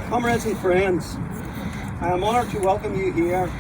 Comrades and friends, I am honoured to welcome you here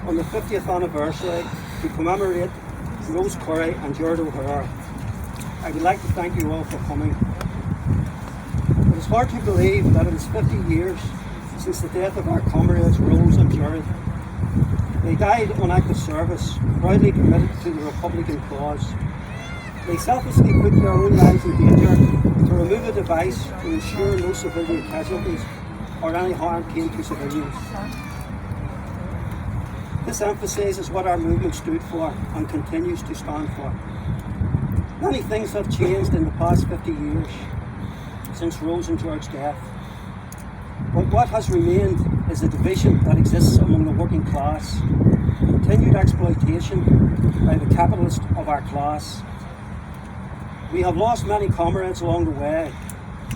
on the 50th anniversary to commemorate Rose Curry and Gerard O'Hare. I would like to thank you all for coming. It is hard to believe that it is 50 years since the death of our comrades Rose and Gerard. They died on active service, proudly committed to the Republican cause. They selflessly put their own lives in danger to remove a device to ensure no civilian casualties or any harm came to civilians. This emphasises what our movement stood for and continues to stand for. Many things have changed in the past 50 years since Rose and Gerard's death. But what has remained is the division that exists among the working class, continued exploitation by the capitalists of our class. We have lost many comrades along the way,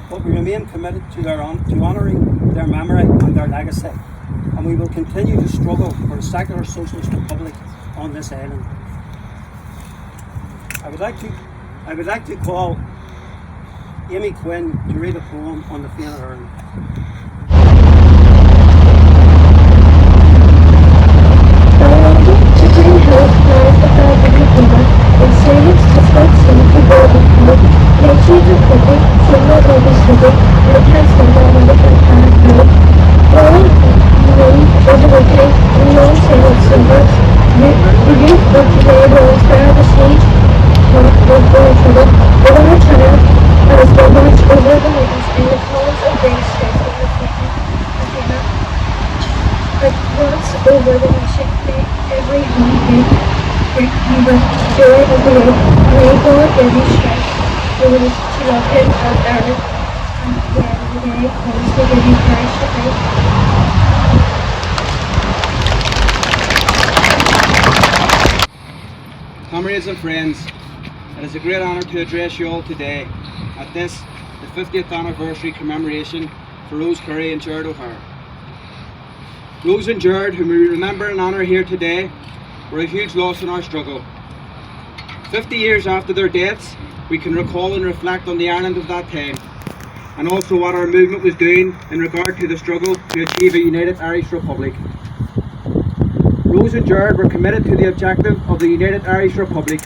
but we remain committed to honouring their memory and their legacy, and we will continue to struggle for a secular socialist republic on this island. I would like to call Amy Quinn to read a poem on the Fianna Eireann. Over the nation, every holiday, great fever, joy of the lake, may God give you strength, over the to love him on earth, and when the day comes to give you courage to fight. Comrades and friends, it is a great honour to address you all today at this, the 50th anniversary commemoration for Rose Curry and Gerard O'Hare. Rose and Gerard, whom we remember and honour here today, were a huge loss in our struggle. 50 years after their deaths, we can recall and reflect on the Ireland of that time, and also what our movement was doing in regard to the struggle to achieve a united Irish Republic. Rose and Gerard were committed to the objective of the united Irish Republic.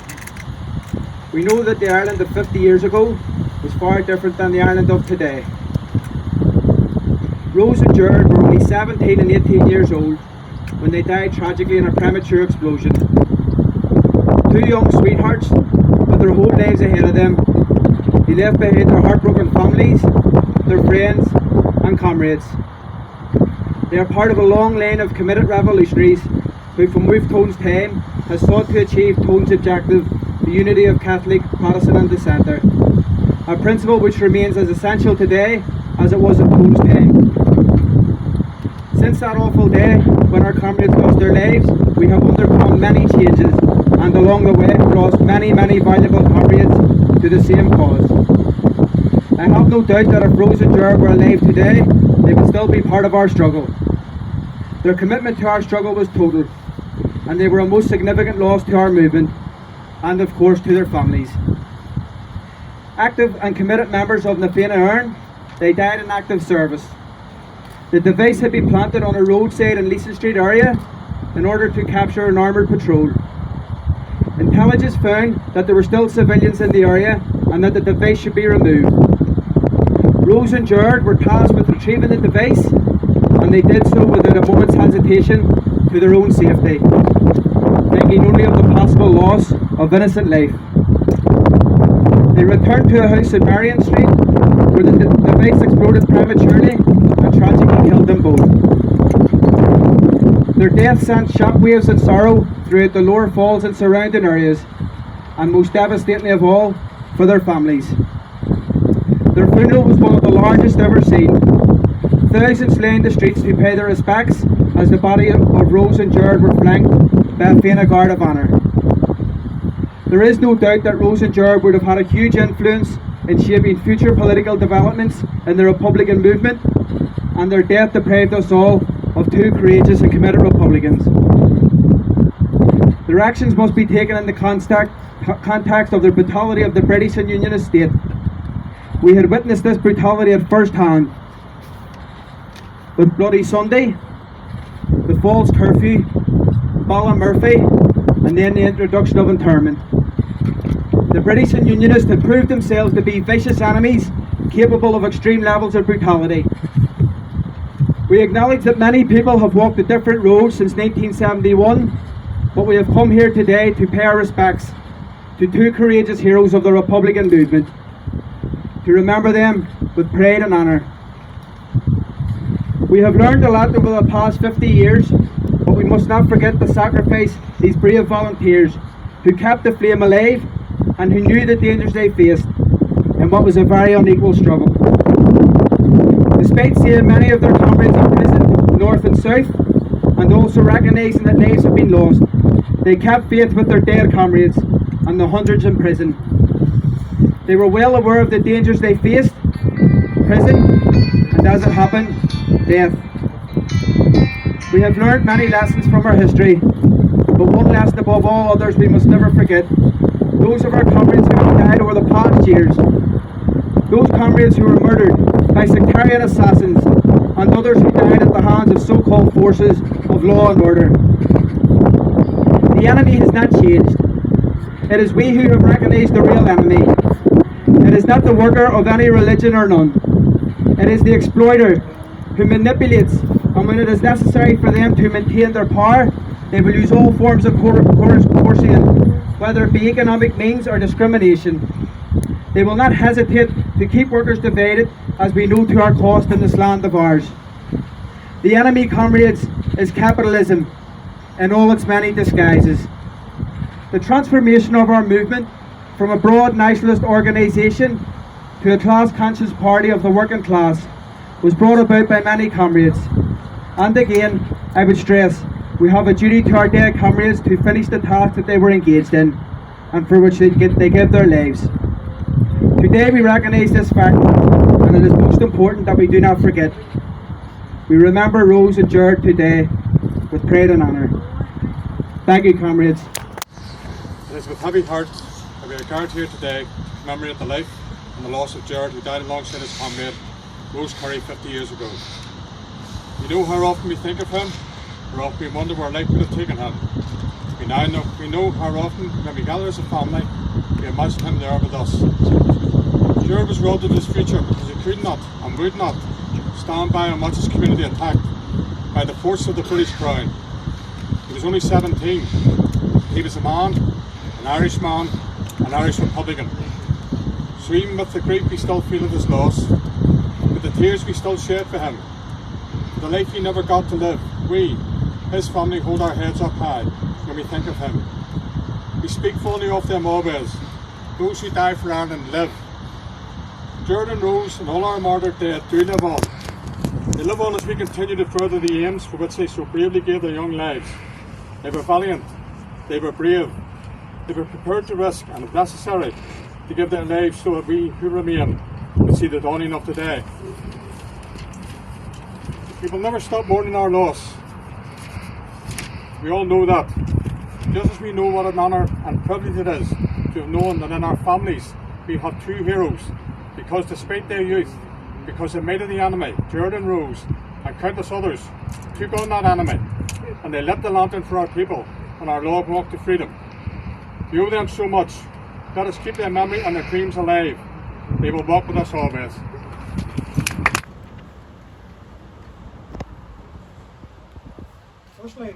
We know that the Ireland of 50 years ago was far different than the Ireland of today. Rose and Gerard were only 17 and 18 years old when they died tragically in a premature explosion. Two young sweethearts with their whole lives ahead of them, they left behind their heartbroken families, their friends and comrades. They are part of a long line of committed revolutionaries who from Wolfe Tone's time has sought to achieve Tone's objective, the unity of Catholic, Protestant and Dissenter, a principle which remains as essential today as it was in Tone's time. Since that awful day when our comrades lost their lives, we have undergone many changes and along the way have lost many valuable comrades to the same cause. I have no doubt that if Rose and Gerard were alive today, they would still be part of our struggle. Their commitment to our struggle was total, and they were a most significant loss to our movement and of course to their families. Active and committed members of the Fianna Eireann, they died in active service. The device had been planted on a roadside in Leeson Street area in order to capture an armoured patrol. Intelligence found that there were still civilians in the area and that the device should be removed. Rose and Gerard were tasked with retrieving the device, and they did so without a moment's hesitation to their own safety, thinking only of the possible loss of innocent life. They returned to a house in Marion Street where the device exploded prematurely and tragically killed them both. Their death sent shockwaves and sorrow throughout the lower falls and surrounding areas, and most devastatingly of all, for their families. Their funeral was one of the largest ever seen. Thousands lined the streets to pay their respects as the body of Rose and Gerard were flanked by a Fianna Guard of Honour. There is no doubt that Rose and Gerard would have had a huge influence in shaping future political developments in the Republican movement, and their death deprived us all of two courageous and committed Republicans. Their actions must be taken in the context of the brutality of the British and Unionist state. We had witnessed this brutality at first hand. with Bloody Sunday, the false curfew, Ballymurphy, and then the introduction of internment. The British and Unionists had proved themselves to be vicious enemies capable of extreme levels of brutality. We acknowledge that many people have walked a different road since 1971, but we have come here today to pay our respects to two courageous heroes of the Republican movement, to remember them with pride and honour. We have learned a lot over the past 50 years, but we must not forget the sacrifice these brave volunteers who kept the flame alive and who knew the dangers they faced in what was a very unequal struggle. Despite seeing many of their comrades in prison, north and south, and also recognising that lives have been lost, they kept faith with their dead comrades and the hundreds in prison. They were well aware of the dangers they faced, prison, and as it happened, death. We have learned many lessons from our history, but one lesson above all others we must never forget: those of our comrades who have died over the past years, those comrades who were murdered by sectarian assassins, and others who died at the hands of so-called forces of law and order. The enemy has not changed. It is we who have recognised the real enemy. It is not the worker of any religion or none. It is the exploiter who manipulates, and when it is necessary for them to maintain their power, they will use all forms of coercion, whether it be economic means or discrimination. They will not hesitate to keep workers divided, as we know to our cost in this land of ours. The enemy, comrades, is capitalism in all its many disguises. The transformation of our movement from a broad nationalist organisation to a class-conscious party of the working class was brought about by many comrades. And again, I would stress, we have a duty to our dead comrades to finish the task that they were engaged in and for which they gave their lives. Today we recognise this fact, and it is most important that we do not forget. We remember Rose and Gerard today with pride and honour. Thank you, comrades. It is with heavy heart that we are gathered here today to commemorate the life and the loss of Gerard, who died alongside his comrade Rose Curry 50 years ago. We know how often we think of him, how often we wonder where life could have taken him. We know how often, when we gather as a family, we imagine him there with us. Gerard was robbed of his future because he could not and would not stand by and watch his community attacked by the force of the British Crown. He was only 17. He was a man, an Irishman, an Irish Republican. So even with the grief we still feel of his loss, with the tears we still shed for him, for the life he never got to live, we, his family, hold our heads up high when we think of him. We speak fondly of them always. Those who die for Ireland live. Gerard and Rose and all our martyred dead do live on. They live on as we continue to further the aims for which they so bravely gave their young lives. They were valiant, they were brave, they were prepared to risk, and if necessary, to give their lives so that we who remain can see the dawning of the day. We will never stop mourning our loss. We all know that. Just as we know what an honour and privilege it is to have known that in our families we have two heroes, because despite their youth, because the might of the enemy, Gerard and Rose, and countless others, took on that enemy, and they lit the lantern for our people on our long walk to freedom. We owe them so much. Let us keep their memory and their dreams alive. They will walk with us always. Firstly,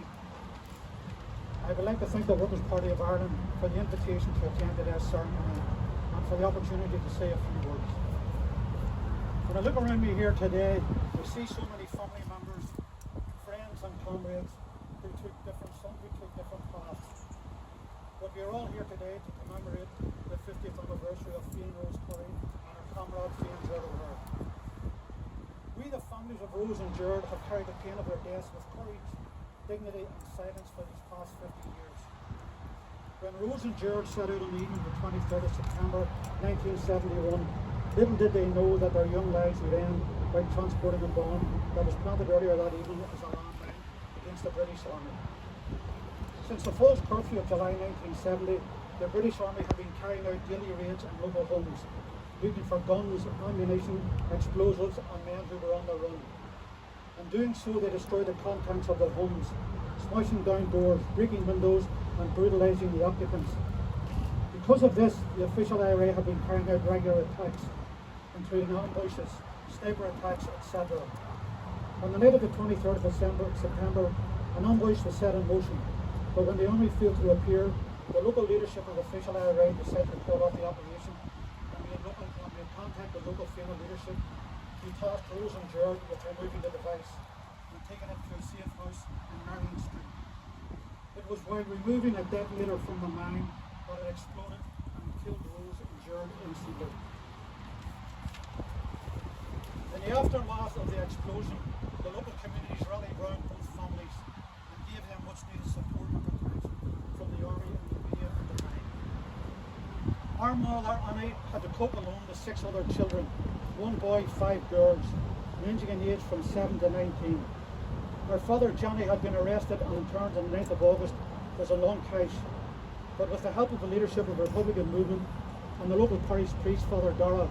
I would like to thank the Workers' Party of Ireland for the invitation to attend today's ceremony and for the opportunity to say a few words. When I look around me here today, I see so many family members, friends and comrades who took different paths. But we are all here today to commemorate the 50th anniversary of Fian Rose Curry and our comrade Fian Gerard. We, the families of Rose and Gerard, have carried the pain of their deaths with courage, dignity and silence for these past 50 years. When Rose and Gerard set out on the evening of the 23rd of September 1971, little did they know that their young lives would end by transporting a bomb that was planted earlier that evening as a landmine against the British Army. Since the false curfew of July 1970, the British Army have been carrying out daily raids in local homes, looking for guns, ammunition, explosives and men who were on the run. In doing so, they destroyed the contents of their homes, smashing down doors, breaking windows, and brutalising the occupants. Because of this, the official IRA have been carrying out regular attacks, including ambushes, sniper attacks, etc. On the night of the 23rd of September, an ambush was set in motion, but when the enemy failed to appear, the local leadership of the official IRA decided to call off the operation and made contact with local Fianna leadership, who tasked Rose and Gerard with removing the device and taking it to a safe house in Marion Street. It was while removing a detonator from the mine that it exploded and killed Rose and Gerard instantly. In the aftermath of the explosion, the local communities rallied round both families and gave them much needed support and protection from the army and the media and the mine. Our mother Annie had to cope alone with 6 other children, 1 boy, 5 girls, ranging in age from 7 to 19. Our father Johnny had been arrested and interned on the 9th of August as a long cash, but with the help of the leadership of the Republican movement and the local parish priest, Father Dara,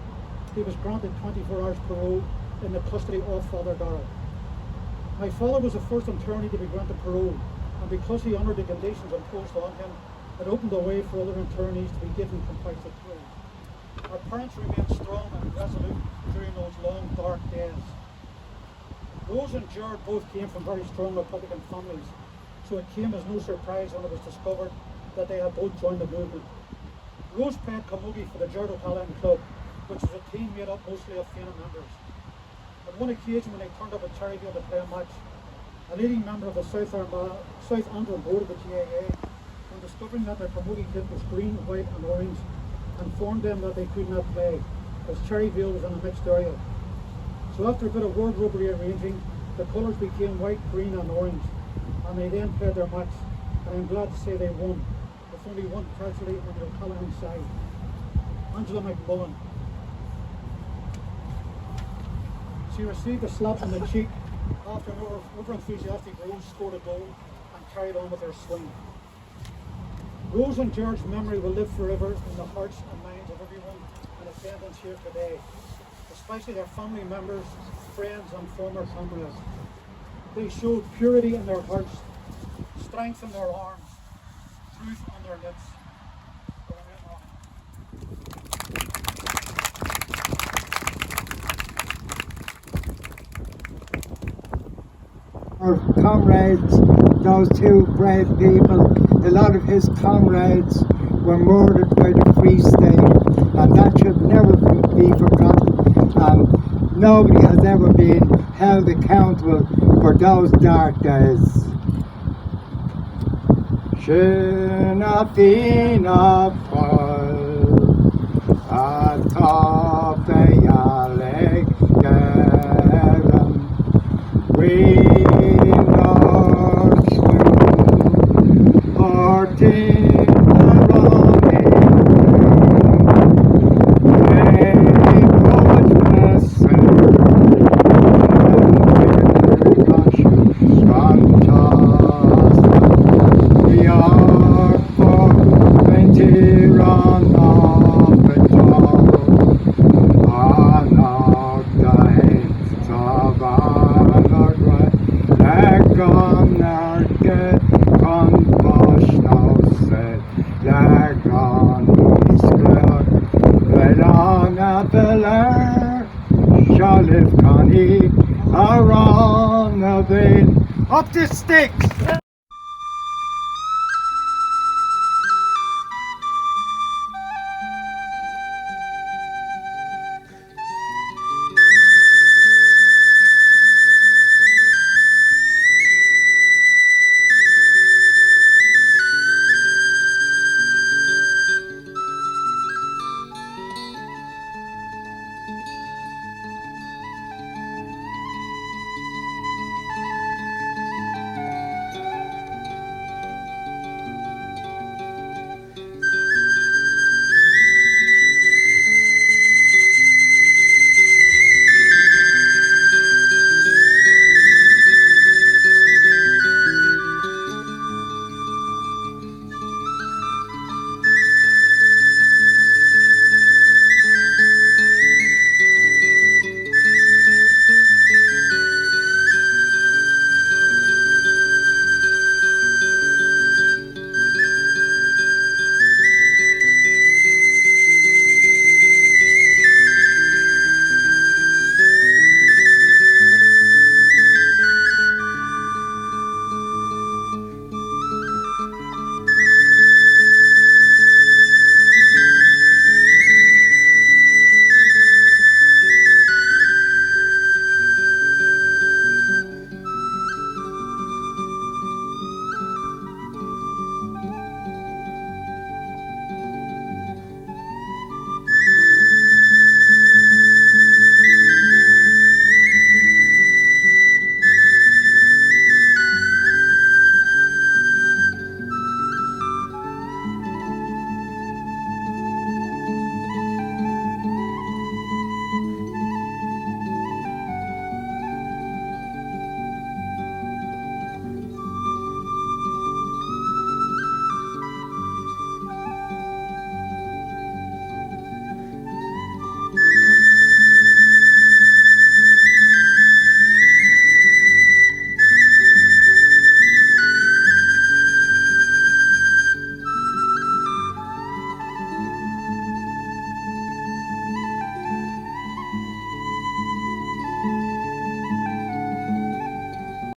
he was granted 24 hours parole in the custody of Father Dara. My father was the first internee to be granted parole, and because he honoured the conditions imposed on him, it opened the way for other internees to be given compulsory parole. Our parents remained strong and resolute during those long, dark days. Rose and Gerard both came from very strong Republican families, so it came as no surprise when it was discovered that they had both joined the movement. Rose played camogie for the Gerard Italian Club, which was a team made up mostly of Fianna members. On one occasion when they turned up at Cherryville to play a match, a leading member of the South Antrim board of the GAA, on discovering that their camogie kit was green, white and orange, informed them that they could not play, as Cherryville was in a mixed area. So after a bit of wardrobe rearranging, the colours became white, green and orange, and they then played their match, and I'm glad to say they won, with only one casualty on the O'Callaghan side, Angela McMullen. She received a slap on the cheek after an over-enthusiastic Rose scored a goal and carried on with her swing. Rose and Gerard's memory will live forever in the hearts and minds of everyone in attendance here today, especially their family members, friends and former comrades. They showed purity in their hearts, strength in their arms, truth on their lips. Our comrades, those 2 brave people, a lot of his comrades were murdered by the Free State, and that should never be forgotten. Nobody has ever been held accountable for those dark days. Shinna Fianna Fáil, atá Féaleg Geran, we up the sticks!